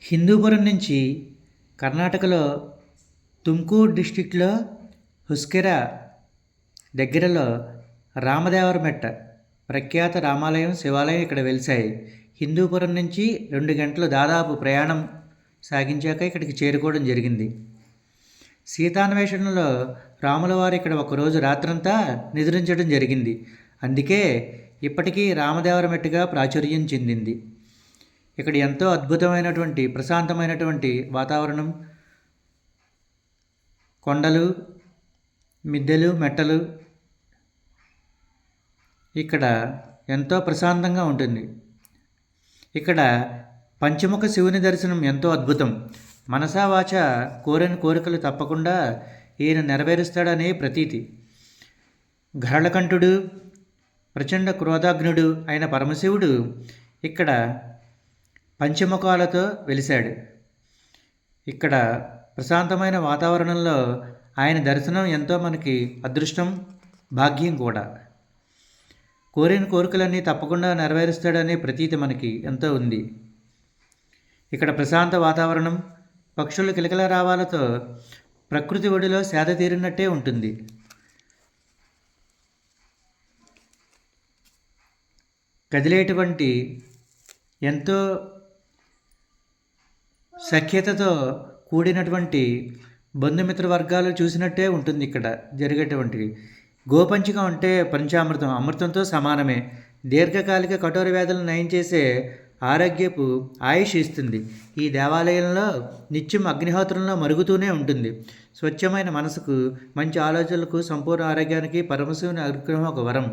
హిందూపురం నుంచి కర్ణాటకలో తుమ్కూరు డిస్టిక్లో హుస్కెరా దగ్గరలో రామదేవరమెట్ట ప్రఖ్యాత రామాలయం శివాలయం ఇక్కడ వెలిశాయి. హిందూపురం నుంచి 2 గంటలు దాదాపు ప్రయాణం సాగించాక ఇక్కడికి చేరుకోవడం జరిగింది. సీతాన్వేషణలో రాముల వారు ఇక్కడ ఒకరోజు రాత్రంతా నిద్రించడం జరిగింది. అందుకే ఇప్పటికీ రామదేవరమెట్టుగా ప్రాచుర్యం చెందింది. ఇక్కడ ఎంతో అద్భుతమైనటువంటి ప్రశాంతమైనటువంటి వాతావరణం, కొండలు, మిద్దెలు, మెట్టలు ఇక్కడ ఎంతో ప్రశాంతంగా ఉంటుంది. ఇక్కడ పంచముఖ శివుని దర్శనం ఎంతో అద్భుతం. మనసా వాచ కోరిన కోరికలు తప్పకుండా ఈయన నెరవేరుస్తాడనే ప్రతీతి. గరళకంఠుడు, ప్రచండ క్రోధాగ్నుడు అయిన పరమశివుడు ఇక్కడ పంచముఖాలతో వెలిశాడు. ఇక్కడ ప్రశాంతమైన వాతావరణంలో ఆయన దర్శనం ఎంతో మనకి అదృష్టం, భాగ్యం కూడా. కోరిన కోరికలన్నీ తప్పకుండా నెరవేరుస్తాడనే ప్రతీతి మనకి ఎంతో ఉంది. ఇక్కడ ప్రశాంత వాతావరణం, పక్షుల కిలకిల రావాలతో ప్రకృతి ఒడిలో సేద తీరినట్టే ఉంటుంది. కదిలేటువంటి ఎంతో సఖ్యతతో కూడినటువంటి బంధుమిత్ర వర్గాలు చూసినట్టే ఉంటుంది ఇక్కడ జరిగేటువంటివి. గోపంచకం అంటే పంచామృతం, అమృతంతో సమానమే. దీర్ఘకాలిక కఠోర వ్యాధులను నయం చేసే ఆరోగ్యపు ఆయుష్ ఇస్తుంది. ఈ దేవాలయంలో నిత్యం అగ్నిహోత్రంలో మరుగుతూనే ఉంటుంది. స్వచ్ఛమైన మనసుకు, మంచి ఆలోచనలకు, సంపూర్ణ ఆరోగ్యానికి పరమశివుని అనుగ్రహం ఒక వరం.